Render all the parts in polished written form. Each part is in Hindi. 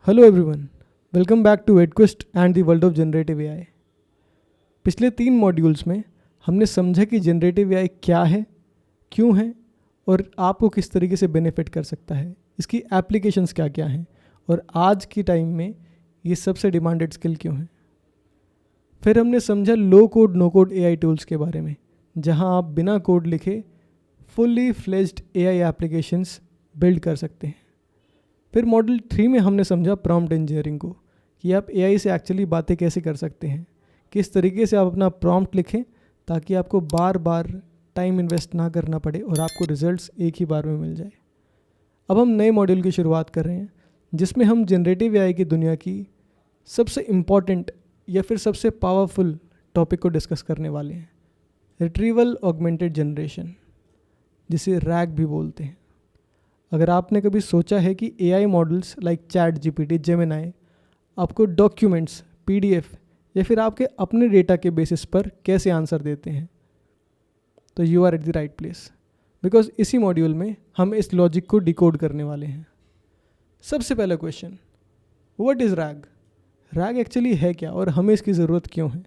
Hello everyone, welcome back to Edquest and the world of generative AI. पिछले 3 मॉड्यूल्स में हमने समझा कि जनरेटिव एआई क्या है, क्यों है और आपको किस तरीके से बेनिफिट कर सकता है, इसकी एप्लीकेशंस क्या क्या हैं और आज की टाइम में ये सबसे डिमांडेड स्किल क्यों है। फिर हमने समझा low code no code AI tools के बारे में, जहां आप बिना कोड लिखे fully fledged AI applications build कर सकते हैं। फिर मॉड्यूल 3 में हमने समझा प्रॉम्प्ट इंजीनियरिंग को, कि आप एआई से एक्चुअली बातें कैसे कर सकते हैं, किस तरीके से आप अपना प्रॉम्प्ट लिखें ताकि आपको बार बार टाइम इन्वेस्ट ना करना पड़े और आपको रिजल्ट्स एक ही बार में मिल जाए। अब हम नए मॉड्यूल की शुरुआत कर रहे हैं, जिसमें हम जनरेटिव एआई की दुनिया की सबसे इम्पॉर्टेंट या फिर सबसे पावरफुल टॉपिक को डिस्कस करने वाले हैं, रिट्रीवल ऑगमेंटेड जनरेशन, जिसे रैग भी बोलते हैं। अगर आपने कभी सोचा है कि AI models like chat GPT, Gemini आपको डॉक्यूमेंट्स, पीडीएफ या फिर आपके अपने डेटा के बेसिस पर कैसे आंसर देते हैं, तो you are at the right place, because इसी मॉड्यूल में हम इस लॉजिक को डिकोड करने वाले हैं। सबसे पहला question, what is rag? Rag actually है क्या और हमें इसकी ज़रूरत क्यों है?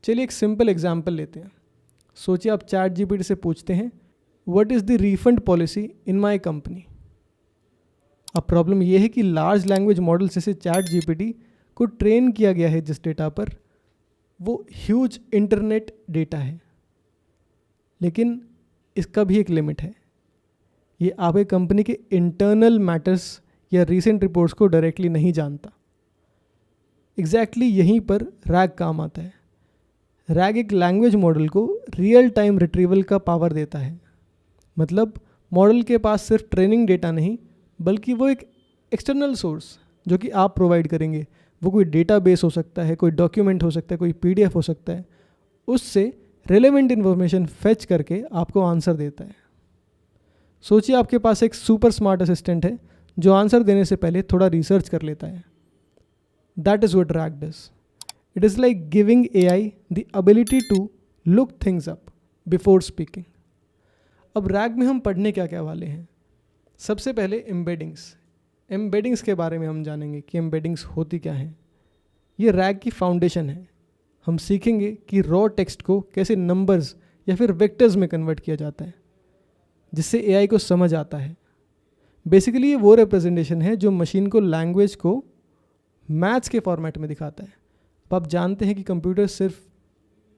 चलिए एक सिंपल एग्जाम्पल लेते हैं। सोचिए आप चैट जीपीटी से पूछते हैं, what is the refund policy in my company? अब प्रॉब्लम यह है कि लार्ज लैंग्वेज मॉडल जैसे चैट जीपीटी को ट्रेन किया गया है जिस डेटा पर, वो ह्यूज इंटरनेट डेटा है, लेकिन इसका भी एक लिमिट है। ये आपके कंपनी के इंटरनल मैटर्स या रीसेंट रिपोर्ट्स को डायरेक्टली नहीं जानता। एग्जैक्टली यहीं पर रैग काम आता है। रैग एक लैंग्वेज मॉडल को रियल टाइम रिट्रीवल का पावर देता है। मतलब मॉडल के पास सिर्फ ट्रेनिंग डेटा नहीं, बल्कि वो एक एक्सटर्नल सोर्स जो कि आप प्रोवाइड करेंगे, वो कोई डेटाबेस हो सकता है, कोई डॉक्यूमेंट हो सकता है, कोई पीडीएफ हो सकता है, उससे रेलेवेंट इन्फॉर्मेशन फेच करके आपको आंसर देता है। सोचिए आपके पास एक सुपर स्मार्ट असिस्टेंट है जो आंसर देने से पहले थोड़ा रिसर्च कर लेता है। That is what RAG does. It is like giving AI the ability to look things up before speaking. अब रैग में हम पढ़ने क्या क्या वाले हैं? सबसे पहले एम्बेडिंग्स के बारे में हम जानेंगे कि एम्बेडिंग्स होती क्या हैं। ये रैग की फाउंडेशन है। हम सीखेंगे कि रॉ टेक्स्ट को कैसे नंबर्स या फिर वेक्टर्स में कन्वर्ट किया जाता है, जिससे एआई को समझ आता है। बेसिकली ये वो रिप्रेजेंटेशन है जो मशीन को लैंग्वेज को मैथ्स के फॉर्मेट में दिखाता है। अब आप जानते हैं कि कंप्यूटर सिर्फ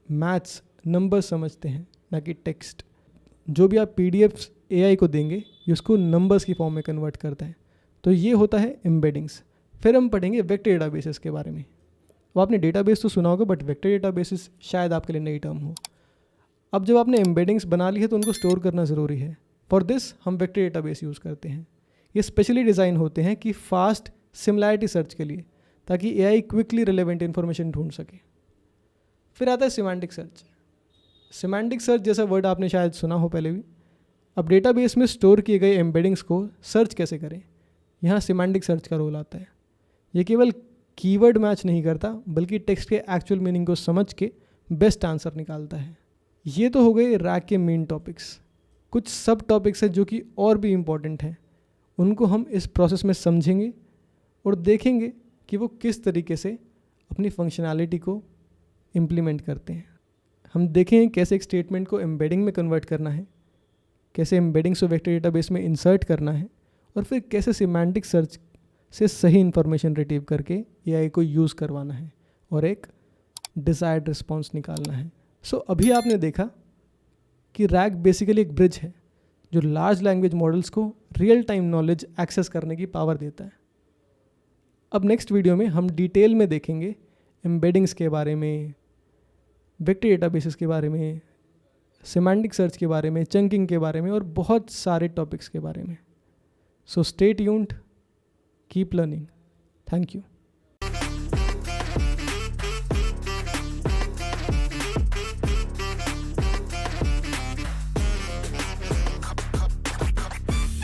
मैथ्स, नंबर समझते हैं, ना कि टेक्स्ट। जो भी आप पीडीएफ्स एआई को देंगे, ये उसको नंबर्स की फॉर्म में कन्वर्ट करता है। तो ये होता है एम्बेडिंग्स। फिर हम पढ़ेंगे वेक्टर डेटाबेसेस के बारे में। अब आपने डेटाबेस तो सुना होगा, बट वेक्टर डेटाबेसेस शायद आपके लिए नई टर्म हो। अब जब आपने एम्बेडिंग्स बना ली है तो उनको स्टोर करना ज़रूरी है। फॉर दिस हम वेक्टर डेटाबेस यूज़ करते हैं। ये स्पेशली डिज़ाइन होते हैं कि फास्ट सिमिलैरिटी सर्च के लिए, ताकि एआई क्विकली रिलेवेंट इन्फॉर्मेशन ढूंढ सके। फिर आता है सिमेंटिक सर्च। सिमेंटिक सर्च जैसा वर्ड आपने शायद सुना हो पहले भी। अब डेटाबेस में स्टोर किए गए एम्बेडिंग्स को सर्च कैसे करें, यहाँ सिमेंटिक सर्च का रोल आता है। ये केवल कीवर्ड मैच नहीं करता, बल्कि टेक्स्ट के एक्चुअल मीनिंग को समझ के बेस्ट आंसर निकालता है। ये तो हो गए रैग के मेन टॉपिक्स। कुछ सब टॉपिक्स हैं जो कि और भी इम्पॉर्टेंट हैं, उनको हम इस प्रोसेस में समझेंगे और देखेंगे कि वो किस तरीके से अपनी फंक्शनैलिटी को इम्प्लीमेंट करते हैं। हम देखेंगे कैसे एक स्टेटमेंट को एम्बेडिंग में कन्वर्ट करना है, कैसे एम्बेडिंग्स को वेक्टर डेटाबेस में इंसर्ट करना है, और फिर कैसे सिमेंटिक सर्च से सही इन्फॉर्मेशन रिट्रीव करके एआई को यूज़ करवाना है और एक डिज़ायर्ड रिस्पॉन्स निकालना है। सो अभी आपने देखा कि रैग बेसिकली एक ब्रिज है जो लार्ज लैंग्वेज मॉडल्स को रियल टाइम नॉलेज एक्सेस करने की पावर देता है। अब नेक्स्ट वीडियो में हम डिटेल में देखेंगे एम्बेडिंग्स के बारे में, वेक्टर डेटाबेसेस के बारे में, सिमेंटिक सर्च के बारे में, चंकिंग के बारे में और बहुत सारे टॉपिक्स के बारे में। So stay tuned, keep learning. Thank you.